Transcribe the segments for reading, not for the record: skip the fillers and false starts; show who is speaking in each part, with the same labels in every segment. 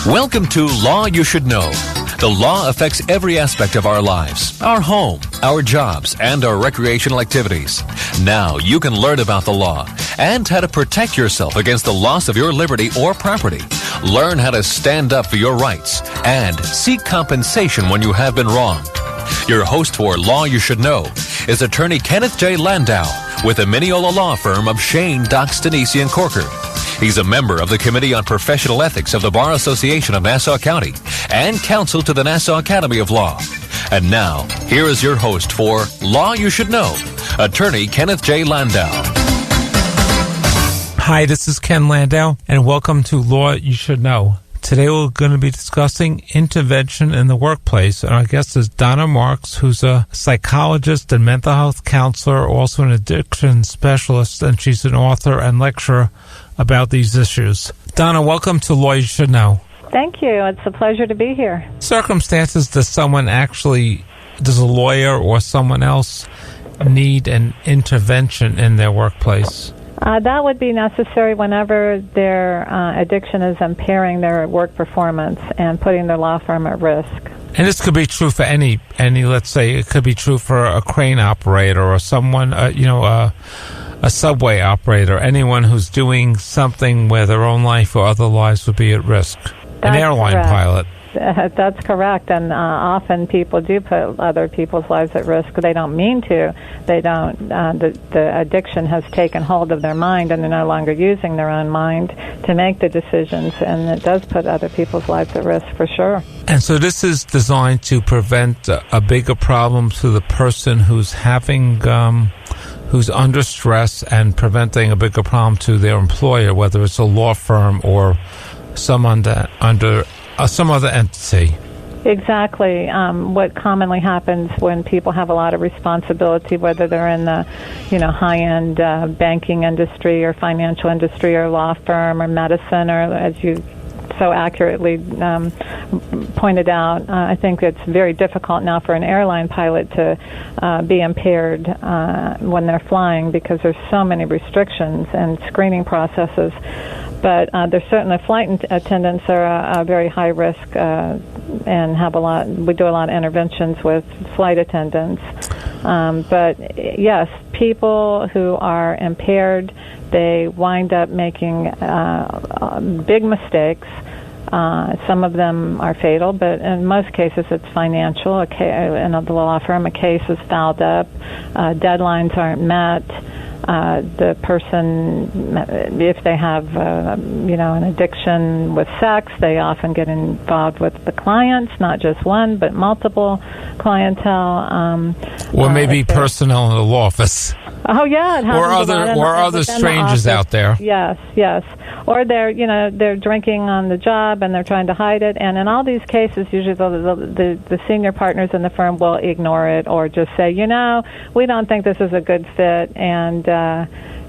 Speaker 1: Welcome to Law You Should Know. The law affects every aspect of our lives, our home, our jobs, and our recreational activities. Now you can learn about the law and how to protect yourself against the loss of your liberty or property. Learn how to stand up for your rights and seek compensation when you have been wronged. Your host for Law You Should Know is attorney Kenneth J. Landau with the Mineola Law Firm of Shane, Dox, Denisi, and Corker. He's a member of the Committee on Professional Ethics of the Bar Association of Nassau County and counsel to the Nassau Academy of Law. And now, here is your host for Law You Should Know, attorney Kenneth J. Landau.
Speaker 2: Hi, this is Ken Landau, and welcome to Law You Should Know. Today we're going to be discussing intervention in the workplace, and our guest is Donna Marks, who's a psychologist and mental health counselor, also an addiction specialist, and she's an author and lecturer about these issues. Donna, welcome to Law You Should Know.
Speaker 3: Thank you. It's a pleasure to be here.
Speaker 2: Circumstances does a lawyer or someone else need an intervention in their workplace?
Speaker 3: That would be necessary whenever their addiction is impairing their work performance and putting their law firm at risk.
Speaker 2: And this could be true for any. Let's say it could be true for a crane operator or someone, a subway operator, anyone who's doing something where their own life or other lives would be at risk. An airline pilot.
Speaker 3: That's correct, and often people do put other people's lives at risk. They don't mean to. They don't. The addiction has taken hold of their mind, and they're no longer using their own mind to make the decisions, and it does put other people's lives at risk for sure.
Speaker 2: And so this is designed to prevent a bigger problem to the person who's who's under stress and preventing a bigger problem to their employer, whether it's a law firm or some other entity.
Speaker 3: Exactly. What commonly happens when people have a lot of responsibility, whether they're in the, high-end banking industry or financial industry or law firm or medicine, or as you so accurately pointed out, I think it's very difficult now for an airline pilot to be impaired when they're flying because there's so many restrictions and screening processes. But there's certainly flight attendants are very high risk and have we do a lot of interventions with flight attendants. But yes, people who are impaired, they wind up making big mistakes. Some of them are fatal, but in most cases it's financial. In the law firm, a case is fouled up, deadlines aren't met. The person, if they have, an addiction with sex, they often get involved with the clients, not just one, but multiple clientele.
Speaker 2: Or maybe personnel in the law office.
Speaker 3: Oh yeah, it happens
Speaker 2: or other strangers out there.
Speaker 3: Yes. Or they're drinking on the job and they're trying to hide it. And in all these cases, usually the senior partners in the firm will ignore it or just say, we don't think this is a good fit, and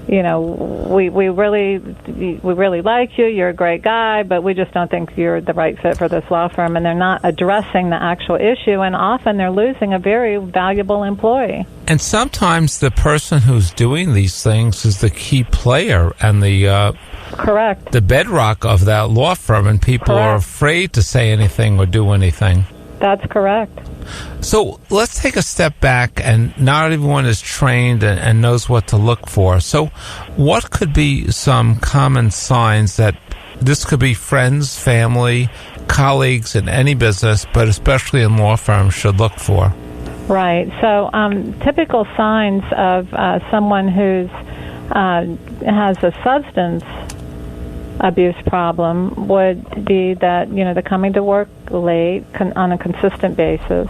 Speaker 3: we really like you. You're a great guy, but we just don't think you're the right fit for this law firm. And they're not addressing the actual issue, and often they're losing a very valuable employee.
Speaker 2: And sometimes the person who's doing these things is the key player and the
Speaker 3: correct,
Speaker 2: the bedrock of that law firm, and people are afraid to say anything or do anything.
Speaker 3: That's correct.
Speaker 2: So let's take a step back, and not everyone is trained and knows what to look for. So what could be some common signs that this could be friends, family, colleagues in any business, but especially in law firms, should look for?
Speaker 3: Right. So typical signs of someone who's has a substance abuse problem would be that, they're coming to work late on a consistent basis.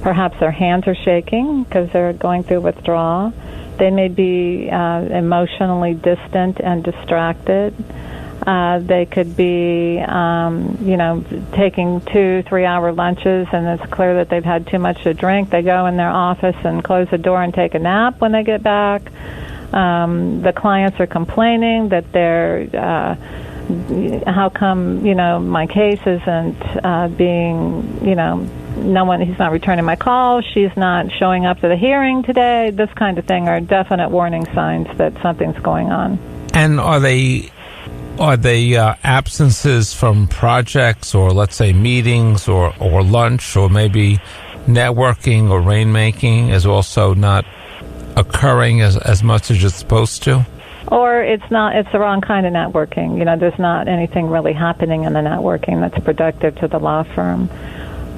Speaker 3: Perhaps their hands are shaking because they're going through withdrawal. They may be emotionally distant and distracted. They could be, taking 2-3 hour lunches, and it's clear that they've had too much to drink. They go in their office and close the door and take a nap when they get back. The clients are complaining that they're, how come, my case isn't being, he's not returning my call, she's not showing up to the hearing today. This kind of thing are definite warning signs that something's going on.
Speaker 2: And are they Are they absences from projects or, let's say, meetings or lunch or maybe networking or rainmaking is also not occurring as much as it's supposed to?
Speaker 3: Or it's the wrong kind of networking. You know, there's not anything really happening in the networking that's productive to the law firm.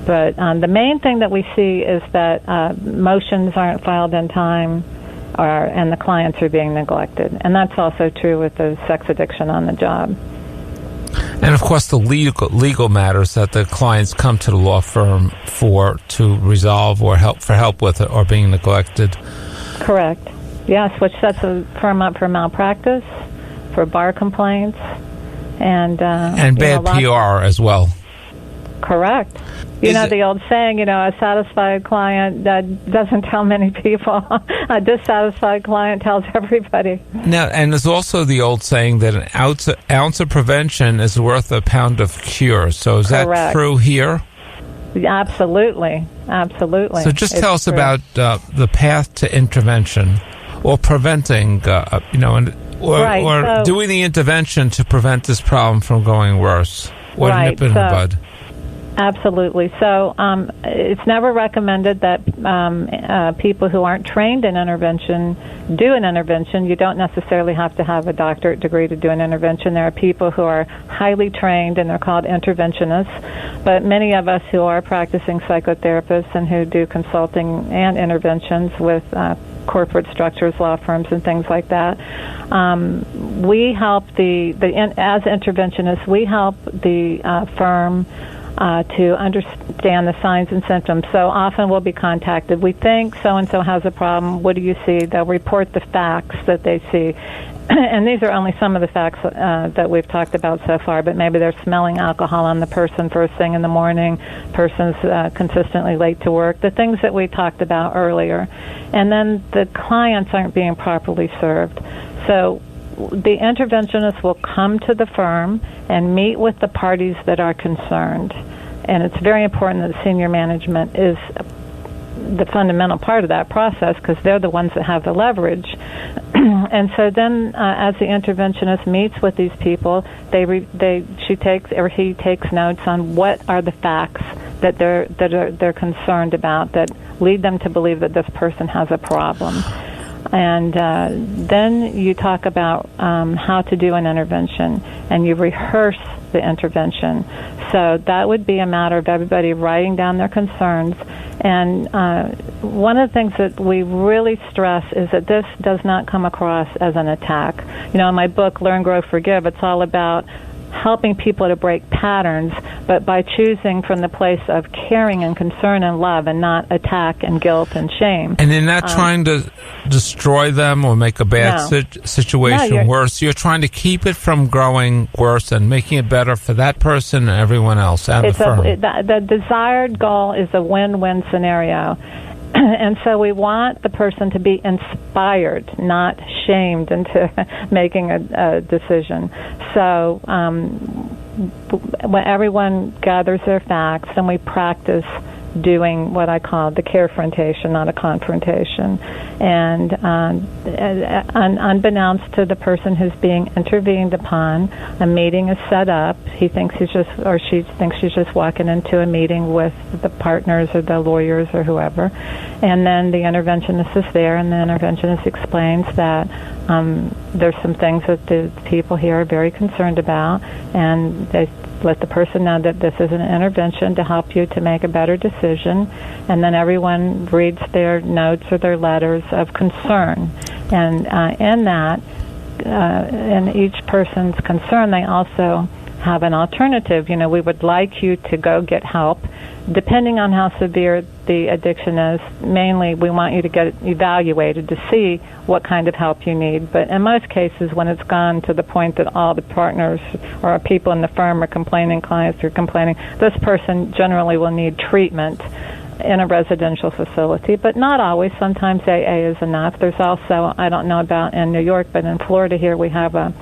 Speaker 3: But the main thing that we see is that motions aren't filed in time, and the clients are being neglected. And that's also true with the sex addiction on the job.
Speaker 2: And, of course, the legal matters that the clients come to the law firm to resolve or help with it are being neglected.
Speaker 3: Correct. Yes, which sets a firm up for malpractice, for bar complaints, and
Speaker 2: bad PR as well.
Speaker 3: Correct. You know the old saying, a satisfied client doesn't tell many people. A dissatisfied client tells everybody.
Speaker 2: Now, and there's also the old saying that an ounce of prevention is worth a pound of cure. So is that
Speaker 3: Correct.
Speaker 2: True here?
Speaker 3: Absolutely. Absolutely.
Speaker 2: So just tell us about the path to intervention or preventing, or doing the intervention to prevent this problem from going worse or nip it in the bud.
Speaker 3: Absolutely. So it's never recommended that people who aren't trained in intervention do an intervention. You don't necessarily have to have a doctorate degree to do an intervention. There are people who are highly trained, and they're called interventionists. But many of us who are practicing psychotherapists and who do consulting and interventions with corporate structures, law firms, and things like that, we help as interventionists, we help the firm to understand the signs and symptoms. So often we'll be contacted. We think so-and-so has a problem. What do you see? They'll report the facts that they see. And these are only some of the facts that we've talked about so far, but maybe they're smelling alcohol on the person first thing in the morning, person's consistently late to work, the things that we talked about earlier. And then the clients aren't being properly served. So the interventionist will come to the firm and meet with the parties that are concerned. And it's very important that senior management is the fundamental part of that process because they're the ones that have the leverage. And so then as the interventionist meets with these people, he takes notes on what are the facts that they're concerned about that lead them to believe that this person has a problem. And then you talk about how to do an intervention, and you rehearse the intervention. So that would be a matter of everybody writing down their concerns. And one of the things that we really stress is that this does not come across as an attack. In my book, Learn, Grow, Forgive, it's all about helping people to break patterns, but by choosing from the place of caring and concern and love and not attack and guilt and shame.
Speaker 2: And you're not trying to destroy them or make a bad situation worse. You're trying to keep it from growing worse and making it better for that person and everyone else and the firm.
Speaker 3: The desired goal is a win-win scenario. And so we want the person to be inspired, not shamed into making a decision. So when everyone gathers their facts, and we practice doing what I call the carefrontation, not a confrontation. And unbeknownst to the person who's being intervened upon, a meeting is set up. He thinks she thinks she's just walking into a meeting with the partners or the lawyers or whoever. And then the interventionist is there, and the interventionist explains that there's some things that the people here are very concerned about, and they let the person know that this is an intervention to help you to make a better decision, and then everyone reads their notes or their letters of concern. And in that, in each person's concern, they also have an alternative. We would like you to go get help. Depending on how severe the addiction is, mainly we want you to get evaluated to see what kind of help you need. But in most cases, when it's gone to the point that all the partners or people in the firm are complaining, clients are complaining, this person generally will need treatment in a residential facility, but not always. Sometimes AA is enough. There's also, I don't know about in New York, but in Florida here we have a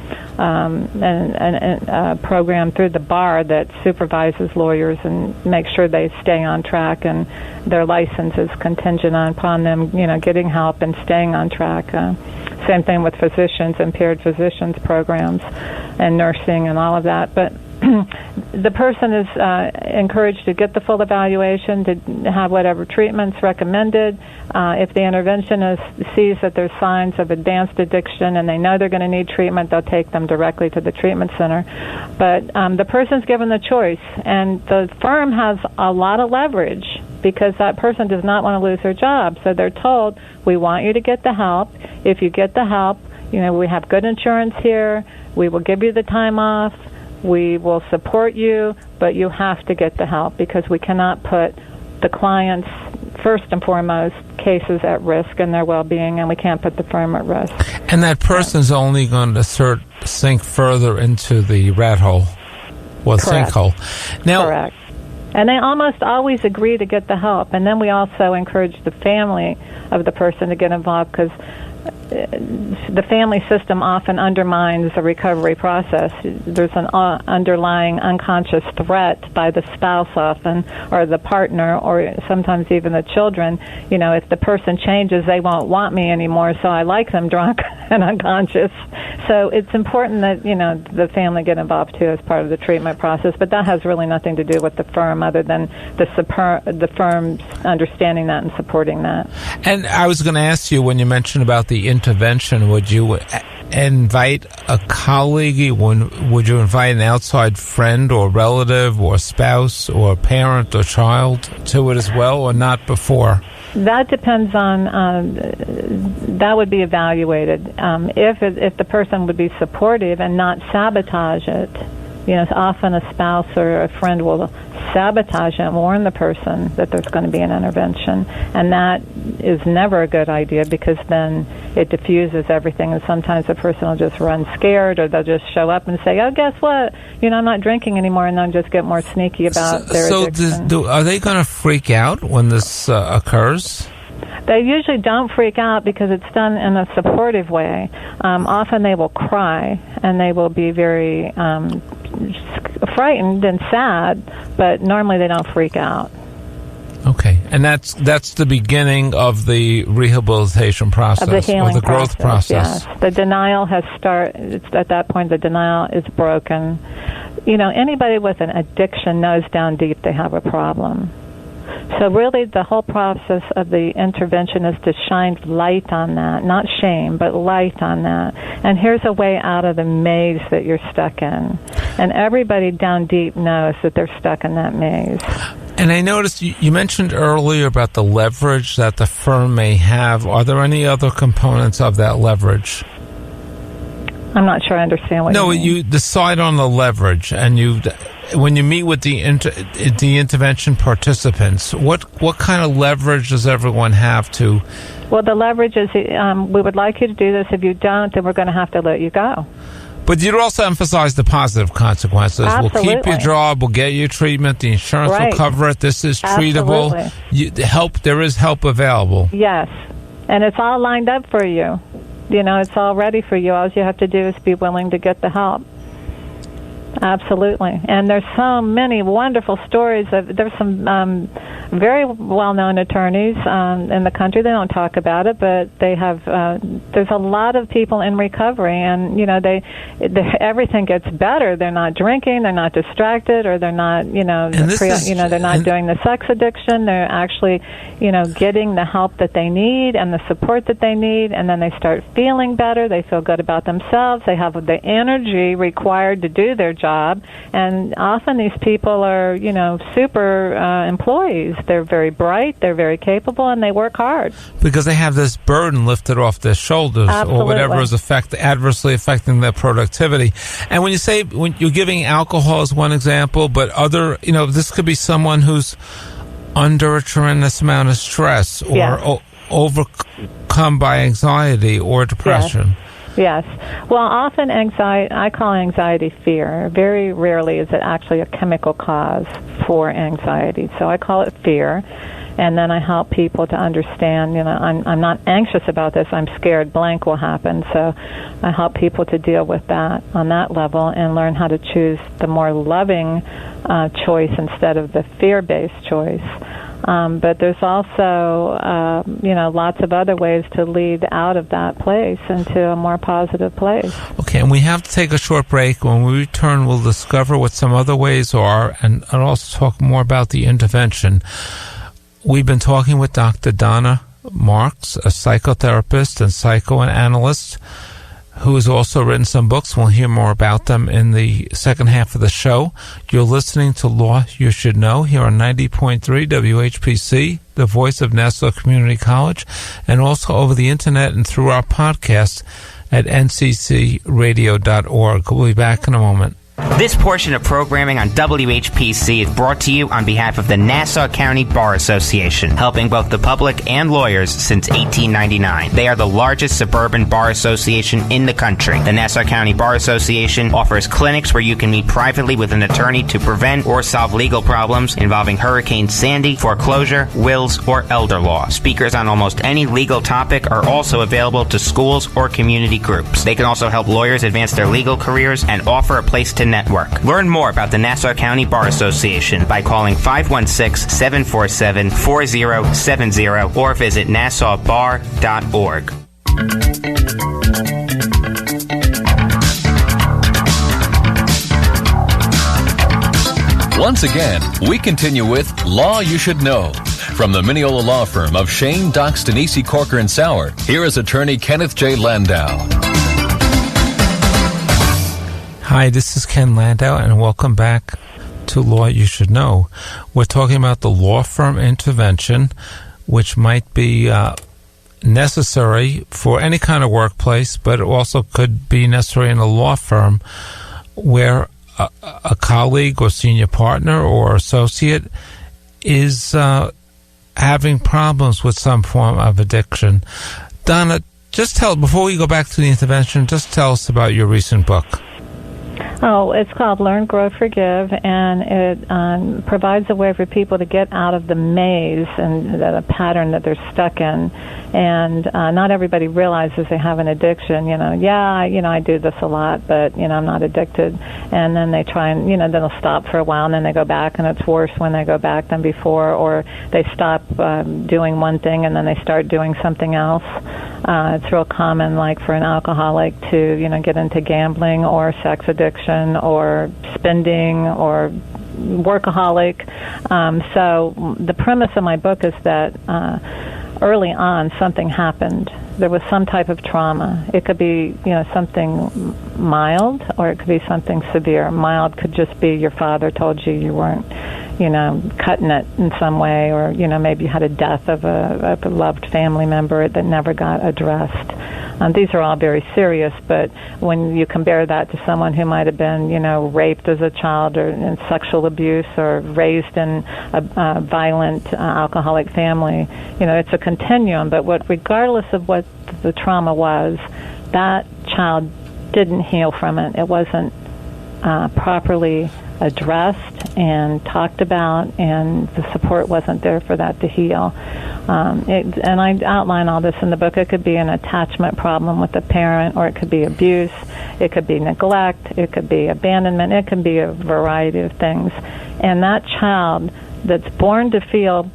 Speaker 3: program through the bar that supervises lawyers and makes sure they stay on track, and their license is contingent upon them, getting help and staying on track. Same thing with physicians, impaired physicians programs, and nursing and all of that. But the person is encouraged to get the full evaluation, to have whatever treatments recommended. If the interventionist sees that there's signs of advanced addiction and they know they're going to need treatment, they'll take them directly to the treatment center. But the person's given the choice, and the firm has a lot of leverage because that person does not want to lose their job. So they're told, we want you to get the help. If you get the help, we have good insurance here. We will give you the time off. We will support you, but you have to get the help because we cannot put the client's, first and foremost, cases at risk and their well-being, and we can't put the firm at risk.
Speaker 2: And that person's only going to sink further into the rat hole, sinkhole. Now,
Speaker 3: correct. And they almost always agree to get the help. And then we also encourage the family of the person to get involved because the family system often undermines the recovery process. There's an underlying unconscious threat by the spouse often, or the partner, or sometimes even the children. If the person changes, they won't want me anymore, so I like them drunk and unconscious. So it's important that, the family get involved too as part of the treatment process, but that has really nothing to do with the firm other than the firm's understanding that and supporting that.
Speaker 2: And I was going to ask you, when you mentioned about the intervention, would you invite a colleague? Would you invite an outside friend or relative or spouse or parent or child to it as well, or not before?
Speaker 3: That depends on, that would be evaluated. If the person would be supportive and not sabotage it, often a spouse or a friend will sabotage and warn the person that there's going to be an intervention, and that is never a good idea because then it diffuses everything, and sometimes the person will just run scared, or they'll just show up and say, oh, guess what, I'm not drinking anymore, and they'll just get more sneaky about their addiction.
Speaker 2: So are they going to freak out when this occurs?
Speaker 3: They usually don't freak out because it's done in a supportive way. Often they will cry, and they will be very frightened and sad, but normally they don't freak out.
Speaker 2: Okay, and that's the beginning of the rehabilitation process,
Speaker 3: of the healing
Speaker 2: or the growth process.
Speaker 3: Yes, the denial has started. At that point, the denial is broken. Anybody with an addiction knows down deep they have a problem. So really the whole process of the intervention is to shine light on that, not shame, but light on that. And here's a way out of the maze that you're stuck in. And everybody down deep knows that they're stuck in that maze.
Speaker 2: And I noticed you mentioned earlier about the leverage that the firm may have. Are there any other components of that leverage?
Speaker 3: I'm not sure I understand what you mean. No,
Speaker 2: you decide on the leverage, and when you meet with the intervention participants, what kind of leverage does everyone have to?
Speaker 3: Well, the leverage is we would like you to do this. If you don't, then we're going to have to let you go.
Speaker 2: But you'd also emphasize the positive consequences.
Speaker 3: Absolutely.
Speaker 2: We'll keep your job. We'll get you treatment. The insurance will cover it. This is treatable. There is help available.
Speaker 3: Yes, and it's all lined up for you. It's all ready for you. All you have to do is be willing to get the help. Absolutely. And there's so many wonderful stories. There's some very well-known attorneys in the country. They don't talk about it, but they have. There's a lot of people in recovery, and everything gets better. They're not drinking. They're not distracted, or they're not. They're not doing the sex addiction. They're actually, getting the help that they need and the support that they need, and then they start feeling better. They feel good about themselves. They have the energy required to do their job, and often these people are, super employees. They're very bright, they're very capable, and they work hard.
Speaker 2: Because they have this burden lifted off their shoulders.
Speaker 3: Absolutely.
Speaker 2: Or whatever is adversely affecting their productivity. And when you're giving alcohol as one example, but other, this could be someone who's under a tremendous amount of stress, or overcome by anxiety or depression.
Speaker 3: Yes. Well, often I call anxiety fear. Very rarely is it actually a chemical cause for anxiety. So I call it fear. And then I help people to understand, I'm not anxious about this, I'm scared blank will happen. So I help people to deal with that on that level and learn how to choose the more loving choice instead of the fear-based choice. But there's also, lots of other ways to lead out of that place into a more positive place.
Speaker 2: Okay, and we have to take a short break. When we return, we'll discover what some other ways are and also talk more about the intervention. We've been talking with Dr. Donna Marks, a psychotherapist and psychoanalyst, who has also written some books. We'll hear more about them in the second half of the show. You're listening to Law You Should Know here on 90.3 WHPC, the voice of Nassau Community College, and also over the internet and through our podcast at nccradio.org. We'll be back in a moment.
Speaker 4: This portion of programming on WHPC is brought to you on behalf of the Nassau County Bar Association, helping both the public and lawyers since 1899. They are the largest suburban bar association in the country. The Nassau County Bar Association offers clinics where you can meet privately with an attorney to prevent or solve legal problems involving Hurricane Sandy, foreclosure, wills, or elder law. Speakers on almost any legal topic are also available to schools or community groups. They can also help lawyers advance their legal careers and offer a place to network. Learn more about the Nassau County Bar Association by calling 516-747-4070 or visit nassaubar.org.
Speaker 1: Once again, we continue with Law You Should Know. From the Mineola Law Firm of Shane, Dox, Denise, Corker, and Sauer, here is attorney Kenneth J. Landau.
Speaker 2: Hi, this is Ken Landau, and welcome back to Law You Should Know. We're talking about the law firm intervention, which might be necessary for any kind of workplace, but it also could be necessary in a law firm where a colleague or senior partner or associate is having problems with some form of addiction. Donna, before we go back to the intervention, just tell us about your recent book.
Speaker 3: Oh, it's called Learn, Grow, Forgive, and it provides a way for people to get out of the maze and the pattern that they're stuck in. And not everybody realizes they have an addiction. I do this a lot, but, I'm not addicted. And then they try and, then they'll stop for a while, and then they go back, and it's worse when they go back than before. Or they stop doing one thing, and then they start doing something else. It's real common, like for an alcoholic to, get into gambling or sex addiction or spending or workaholic. So the premise of my book is that early on something happened. There was some type of trauma. It could be, something mild, or it could be something severe. Mild could just be your father told you you weren't, cutting it in some way, or, maybe you had a death of a beloved family member that never got addressed. These are all very serious, but when you compare that to someone who might have been, raped as a child or in sexual abuse or raised in a violent alcoholic family, it's a continuum. But regardless of what the trauma was, that child didn't heal from it. It wasn't properly addressed and talked about, and the support wasn't there for that to heal. And I outline all this in the book. It could be an attachment problem with a parent, or it could be abuse, it could be neglect, it could be abandonment, it can be a variety of things. And that child that's born to feel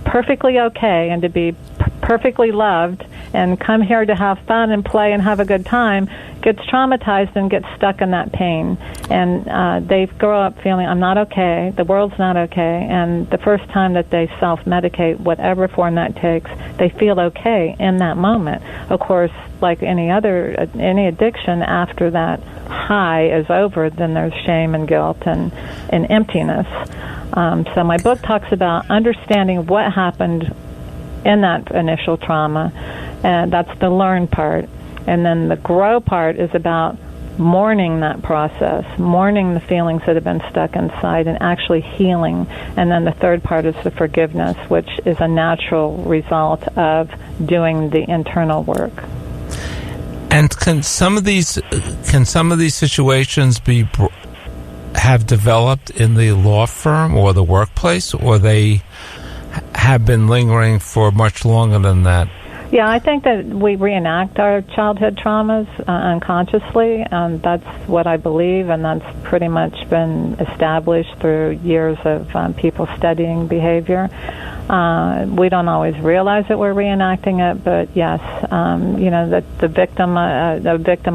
Speaker 3: perfectly okay and to be perfectly loved and come here to have fun and play and have a good time gets traumatized and gets stuck in that pain. And they grow up feeling, I'm not okay, the world's not okay. And the first time that they self-medicate, whatever form that takes, they feel okay in that moment. Of course, like any addiction, after that high is over, then there's shame and guilt and emptiness. So my book talks about understanding what happened in that initial trauma, and that's the learn part. And then the grow part is about mourning that process, mourning the feelings that have been stuck inside and actually healing. And then the third part is the forgiveness, which is a natural result of doing the internal work.
Speaker 2: And can some of these situations have developed in the law firm or the workplace, or they have been lingering for much longer than that?
Speaker 3: Yeah, I think that we reenact our childhood traumas unconsciously, and that's what I believe, and that's pretty much been established through years of people studying behavior. We don't always realize that we're reenacting it, but yes, that the victim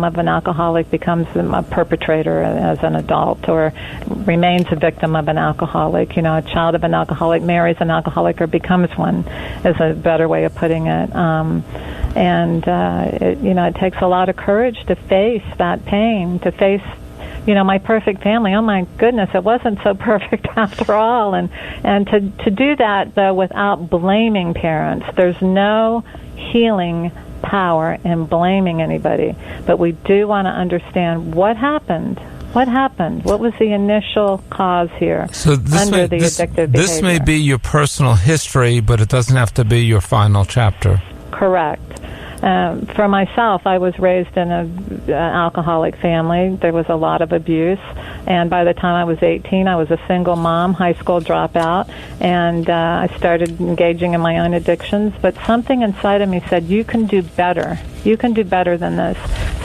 Speaker 3: of an alcoholic becomes a perpetrator as an adult, or remains a victim of an alcoholic. A child of an alcoholic marries an alcoholic or becomes one, is a better way of putting it. It takes a lot of courage to face that pain, to face, my perfect family. Oh my goodness, it wasn't so perfect after all. And to do that, though, without blaming parents. There's no healing power in blaming anybody. But we do want to understand what happened. What happened? What was the initial cause here under the addictive behavior?
Speaker 2: This may be your personal history, but it doesn't have to be your final chapter.
Speaker 3: Correct. For myself, I was raised in an alcoholic family. There was a lot of abuse, and by the time I was 18, I was a single mom, high school dropout, and I started engaging in my own addictions. But something inside of me said, you can do better. You can do better than this.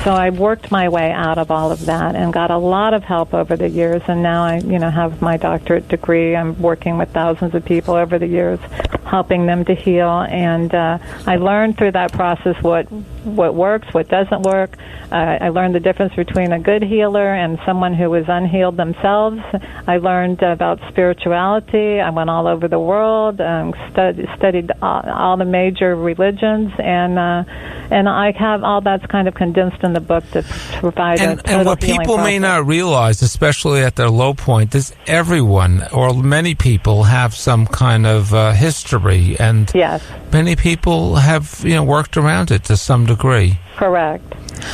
Speaker 3: So I worked my way out of all of that and got a lot of help over the years, and now I have my doctorate degree. I'm working with thousands of people over the years, helping them to heal, and I learned through that process what works, what doesn't work. I learned the difference between a good healer and someone who was unhealed themselves. I learned about spirituality. I went all over the world, studied all the major religions, and I have all that's kind of condensed in the book to provide a total
Speaker 2: and what people may not realize, especially at their low point, is everyone or many people have some kind of history, and
Speaker 3: yes,
Speaker 2: many people have worked around it to some degree.
Speaker 3: Correct.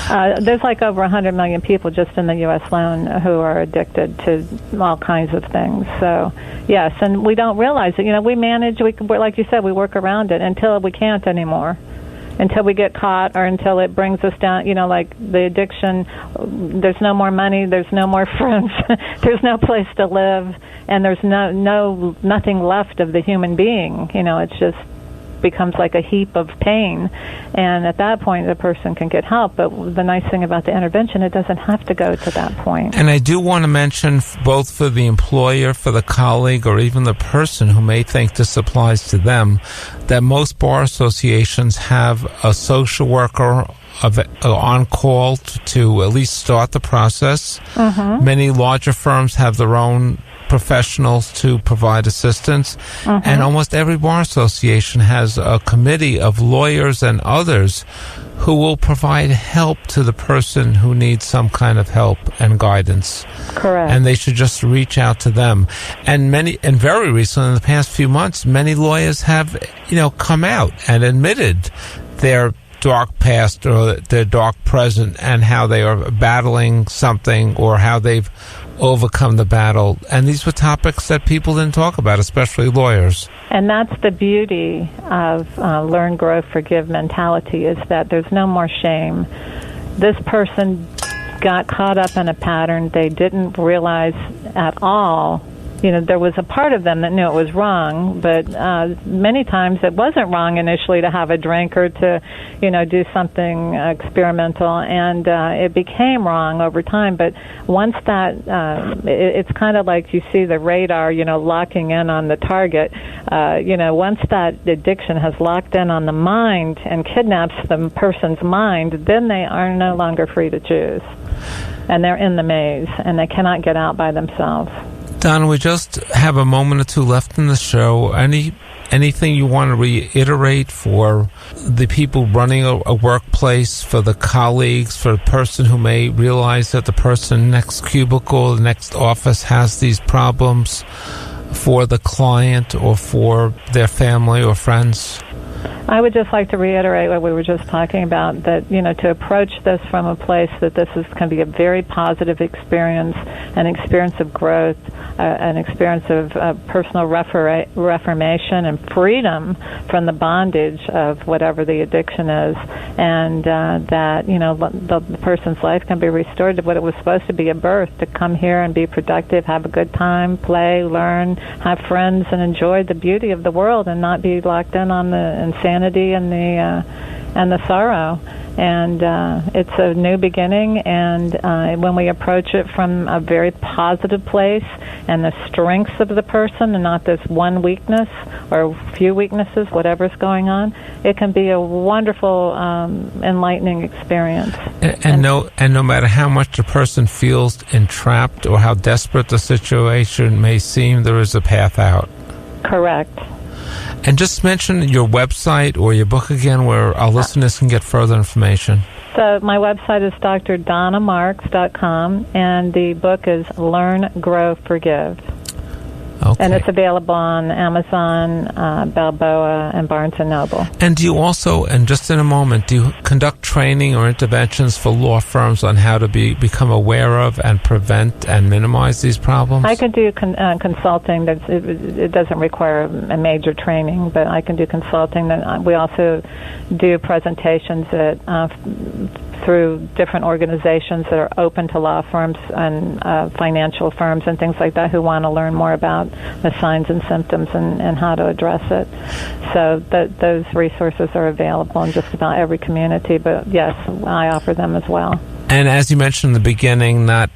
Speaker 3: There's like over 100 million people just in the U.S. alone who are addicted to all kinds of things. So, yes, and we don't realize it. We manage, like you said, we work around it until we can't anymore, until we get caught, or until it brings us down. Like the addiction, there's no more money, there's no more friends, there's no place to live, and there's nothing left of the human being. It's just becomes like a heap of pain, and at that point the person can get help. But the nice thing about the intervention, it doesn't have to go to that point.
Speaker 2: And I do want to mention, both for the employer, for the colleague, or even the person who may think this applies to them, that most bar associations have a social worker on call to at least start the process. Many larger firms have their own professionals to provide assistance, and almost every bar association has a committee of lawyers and others who will provide help to the person who needs some kind of help and guidance.
Speaker 3: Correct.
Speaker 2: And they should just reach out to them. And very recently, in the past few months, many lawyers have come out and admitted their dark past or their dark present, and how they are battling something or how they've overcome the battle. And these were topics that people didn't talk about, especially lawyers.
Speaker 3: And that's the beauty of learn, grow, forgive mentality, is that there's no more shame. This person got caught up in a pattern they didn't realize at all. There was a part of them that knew it was wrong, but many times it wasn't wrong initially to have a drink or to, do something experimental, and it became wrong over time. But once that, it's kind of like you see the radar, locking in on the target. Once that addiction has locked in on the mind and kidnaps the person's mind, then they are no longer free to choose. And they're in the maze, and they cannot get out by themselves.
Speaker 2: Donna, we just have a moment or two left in the show. Anything you want to reiterate for the people running a workplace, for the colleagues, for the person who may realize that the person next cubicle, the next office has these problems, for the client or for their family or friends?
Speaker 3: I would just like to reiterate what we were just talking about, that, to approach this from a place that this is going to be a very positive experience, an experience of growth, an experience of personal reformation and freedom from the bondage of whatever the addiction is, and that, the person's life can be restored to what it was supposed to be, a birth, to come here and be productive, have a good time, play, learn, have friends, and enjoy the beauty of the world, and not be locked in on the insanity and the sorrow. And it's a new beginning, and when we approach it from a very positive place and the strengths of the person and not this one weakness or few weaknesses, whatever's going on, it can be a wonderful, enlightening experience.
Speaker 2: And no matter how much the person feels entrapped or how desperate the situation may seem, there is a path out.
Speaker 3: Correct.
Speaker 2: And just mention your website or your book again, where our listeners can get further information.
Speaker 3: So my website is drdonnamarks.com, and the book is Learn, Grow, Forgive.
Speaker 2: Okay.
Speaker 3: And it's available on Amazon, Balboa, and Barnes & Noble.
Speaker 2: And do you also, and just in a moment, do you conduct training or interventions for law firms on how to become aware of and prevent and minimize these problems?
Speaker 3: I can do consulting. It doesn't require a major training, but I can do consulting. We also do presentations through different organizations that are open to law firms and financial firms and things like that who want to learn more about the signs and symptoms and how to address it. So those resources are available in just about every community, but yes, I offer them as well.
Speaker 2: And as you mentioned in the beginning, not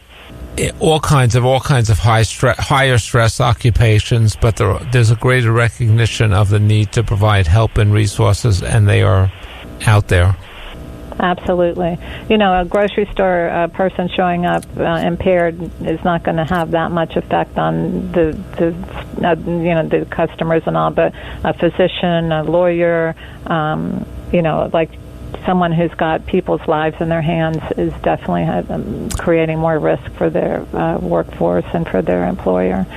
Speaker 2: all kinds of higher stress occupations, but there's a greater recognition of the need to provide help and resources, and they are out there.
Speaker 3: Absolutely. A grocery store person showing up impaired is not going to have that much effect on the customers and all, but a physician, a lawyer, like someone who's got people's lives in their hands is definitely creating more risk for their workforce and for their employer.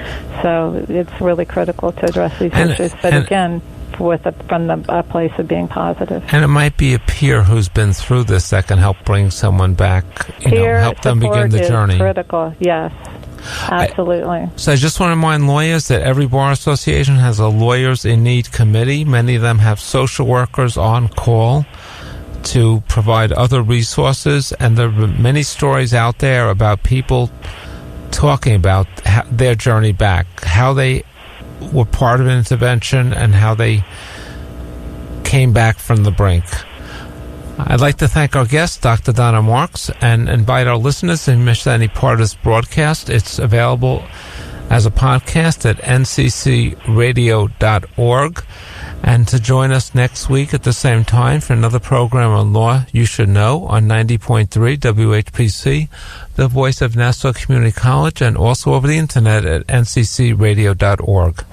Speaker 3: So it's really critical to address these issues. But again, from a place of being positive. And it might be a peer who's been through this that can help bring someone back, help them begin the journey. Peer support is critical, yes. Absolutely. So I just want to remind lawyers that every bar association has a Lawyers in Need committee. Many of them have social workers on call to provide other resources, and there are many stories out there about people talking about their journey back, how they were part of an intervention and how they came back from the brink. I'd like to thank our guest, Dr. Donna Marks, and invite our listeners to miss any part of this broadcast. It's available as a podcast at nccradio.org. And to join us next week at the same time for another program on Law You Should Know on 90.3 WHPC, the voice of Nassau Community College, and also over the internet at nccradio.org.